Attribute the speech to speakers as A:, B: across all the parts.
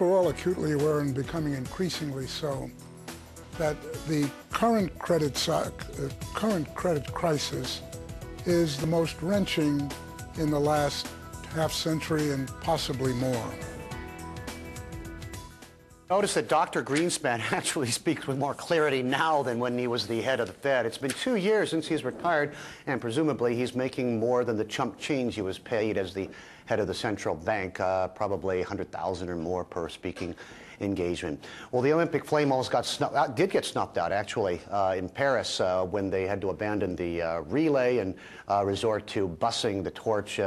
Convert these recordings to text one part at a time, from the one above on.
A: we're all acutely aware, and becoming increasingly so, that the current credit crisis is the most wrenching in the last half-century and possibly more.
B: Notice that Dr. Greenspan actually speaks with more clarity now than when he was the head of the Fed. It's been 2 years since he's retired, and presumably he's making more than the chump change he was paid as the head of the central bank, probably $100,000 or more per speaking engagement. Well, the Olympic flame almost did get snuffed out, actually, in Paris when they had to abandon the relay and resort to busing the torch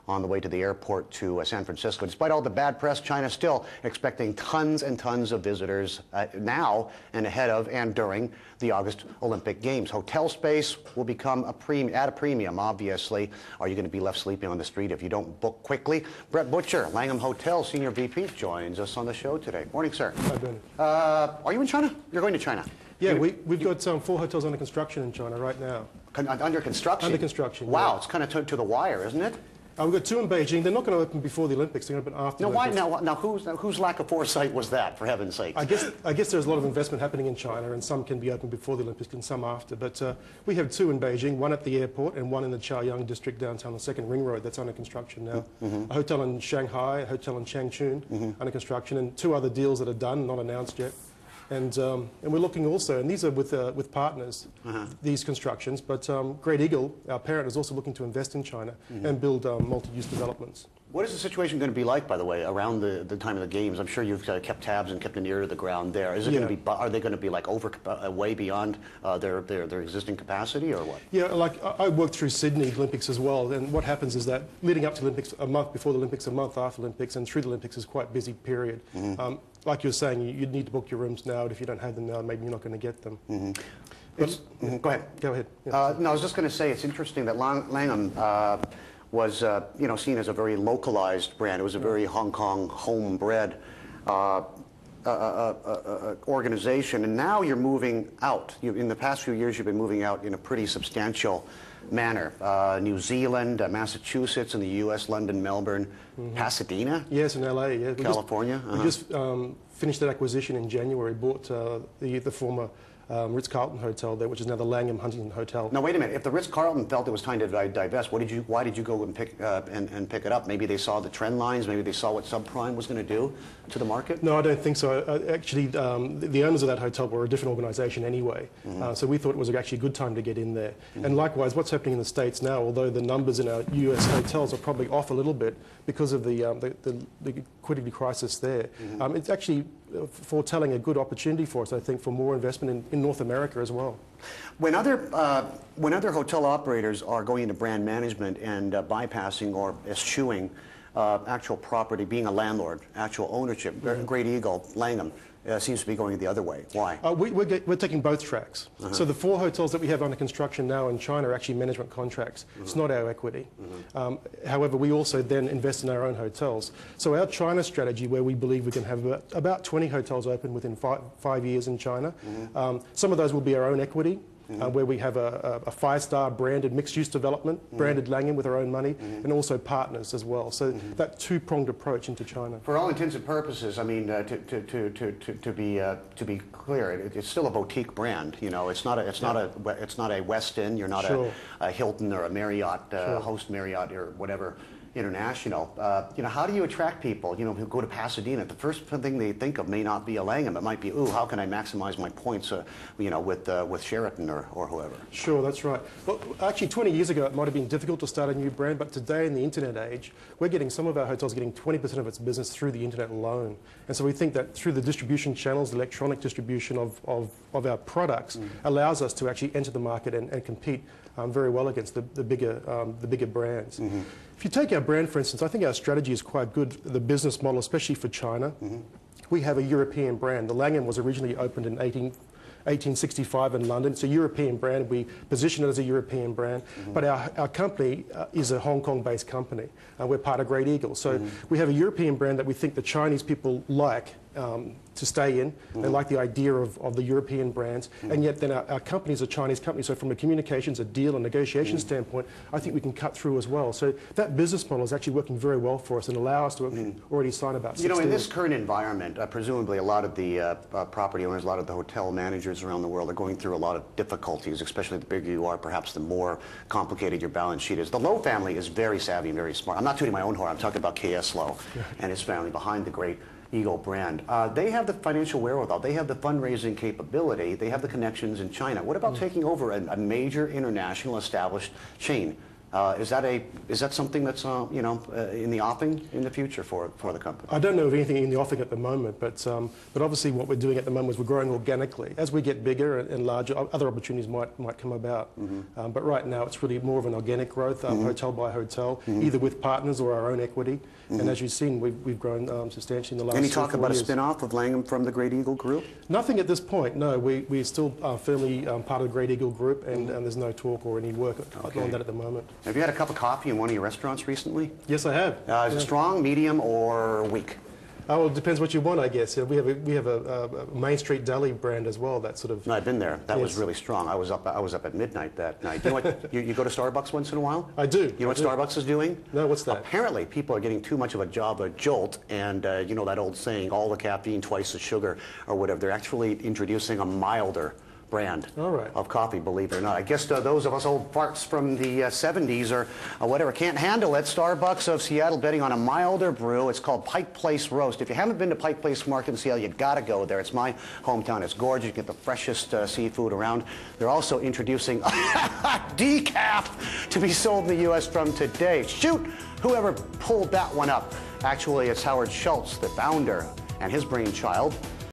B: on the way to the airport to San Francisco. Despite all the bad press, China's still expecting tons and tons of visitors now and ahead of and during the August Olympic Games. Hotel space will become at a premium, obviously. Are you going to be left sleeping on the street if you don't book quickly? Brett Butcher, Langham Hotel Senior VP, joins us on the show today. Morning, sir.
C: Hi, Ben.
B: Are you in China? You're going to China?
C: Yeah, we've got 4 hotels under construction in China right now.
B: Under construction?
C: Under construction,
B: wow,
C: yeah.
B: It's kind of to the wire, isn't it?
C: We've got 2 in Beijing. They're not going to open before the Olympics. They're going to open after the Olympics.
B: Now, whose lack of foresight was that, for heaven's sake?
C: I guess there's a lot of investment happening in China, and some can be open before the Olympics and some after. But we have 2 in Beijing, 1 at the airport and 1 in the Chaoyang district downtown, the second ring road that's under construction now. A hotel in Shanghai, a hotel in Changchun under construction, and 2 other deals that are done, not announced yet. And we're looking also, and these are with partners, these constructions, but Great Eagle, our parent, is also looking to invest in China and build multi-use developments.
B: What is the situation going to be like, by the way, around the time of the games? I'm sure you've kept tabs and kept an ear to the ground there. Is it going to be? Are they going to be like way beyond their existing capacity, or what?
C: Yeah, like I worked through Sydney Olympics as well, and what happens is that leading up to the Olympics, a month before the Olympics, a month after the Olympics, and through the Olympics is quite a busy period. Like you're saying, you'd need to book your rooms now, and if you don't have them now, maybe you're not going to get them.
B: Go ahead.
C: Go ahead.
B: Yeah. No, I was just going to say it's interesting that Langham was seen as a very localized brand. It was a very Hong Kong homebred organization, and now you're moving out. In the past few years, you've been moving out in a pretty substantial manner. New Zealand, Massachusetts, in the U.S., London, Melbourne, Pasadena.
C: Yes, in LA. Yeah,
B: California.
C: We just finished that acquisition in January. Bought the former Ritz-Carlton Hotel there, which is now the Langham Huntington Hotel.
B: Now wait a minute. If the Ritz-Carlton felt it was time to divest, why did you go and pick it up? Maybe they saw the trend lines. Maybe they saw what subprime was going to do to the market.
C: No, I don't think so. Actually, the owners of that hotel were a different organisation anyway, so we thought it was actually a good time to get in there. And likewise, what's happening in the States now, although the numbers in our US hotels are probably off a little bit because of the liquidity crisis there, it's actually foretelling a good opportunity for us, I think, for more investment in North America as well.
B: When other hotel operators are going into brand management and bypassing or eschewing actual property, being a landlord, actual ownership, Great Eagle, Langham, seems to be going the other way. Why?
C: We're taking both tracks. So the 4 hotels that we have under construction now in China are actually management contracts. It's not our equity. However, we also then invest in our own hotels. So our China strategy, where we believe we can have about 20 hotels open within 5 years in China, some of those will be our own equity. Where we have a 5-star branded mixed-use development, branded Langham with our own money, and also partners as well. So that 2-pronged approach into China.
B: For all intents and purposes, I mean, to be clear, it's still a boutique brand. You know, it's not a Westin. You're not a Hilton or a Marriott, Host Marriott or whatever. International. How do you attract people, who go to Pasadena? The first thing they think of may not be a Langham. It might be, ooh, how can I maximize my points, with Sheraton or whoever?
C: Sure, that's right. Well, actually, 20 years ago, it might have been difficult to start a new brand, but today in the internet age, we're getting some of our hotels getting 20% of its business through the internet alone. And so we think that through the distribution channels, the electronic distribution of our products allows us to actually enter the market and compete very well against the bigger brands. If you take our brand, for instance, I think our strategy is quite good, the business model, especially for China. We have a European brand. The Langham was originally opened in 1865 in London. It's a European brand. We position it as a European brand. But our company is a Hong Kong-based company. We're part of Great Eagle. So we have a European brand that we think the Chinese people like to stay in. They like the idea of the European brands, and yet then our companies are Chinese companies. So from a communications, a deal, and negotiation standpoint, I think we can cut through as well. So that business model is actually working very well for us and allow us to already sign about 6
B: You know, in
C: deals.
B: this current environment, presumably a lot of the property owners, a lot of the hotel managers around the world are going through a lot of difficulties, especially the bigger you are, perhaps the more complicated your balance sheet is. The Lowe family is very savvy and very smart. I'm not tooting my own horn. I'm talking about K.S. Lowe and his family behind the great Eagle brand. They have the financial wherewithal. They have the fundraising capability. They have the connections in China. What about taking over a major international established chain? Is that something that's in the offing in the future for the company?
C: I don't know of anything in the offing at the moment, but obviously what we're doing at the moment is we're growing organically. As we get bigger and larger, other opportunities might come about. But right now it's really more of an organic growth, hotel by hotel, either with partners or our own equity. And as you've seen, we've grown substantially in the last 4 years.
B: Any talk about a spin-off of Langham from the Great Eagle Group?
C: Nothing at this point, no. We're still firmly part of the Great Eagle Group, and there's no talk or any work on that at the moment.
B: Have you had a cup of coffee in one of your restaurants recently?
C: Yes, I have.
B: Is it strong, medium, or weak?
C: Well, it depends what you want, I guess. We have a Main Street Deli brand as well. That sort of.
B: No, I've been there. That was really strong. I was up at midnight that night. You know what? you go to Starbucks once in a while?
C: I do.
B: You know what Starbucks is doing?
C: No, what's that?
B: Apparently, people are getting too much of a jolt, and you know that old saying, all the caffeine, twice the sugar, or whatever. They're actually introducing a milder brand of coffee, believe it or not. I guess those of us old farts from the 70s or whatever can't handle it. Starbucks of Seattle betting on a milder brew. It's called Pike Place Roast. If you haven't been to Pike Place Market in Seattle, you got to go there. It's my hometown. It's gorgeous. You get the freshest seafood around. They're also introducing decaf to be sold in the U.S. from today. Shoot, whoever pulled that one up. Actually, it's Howard Schultz, the founder, and his brainchild.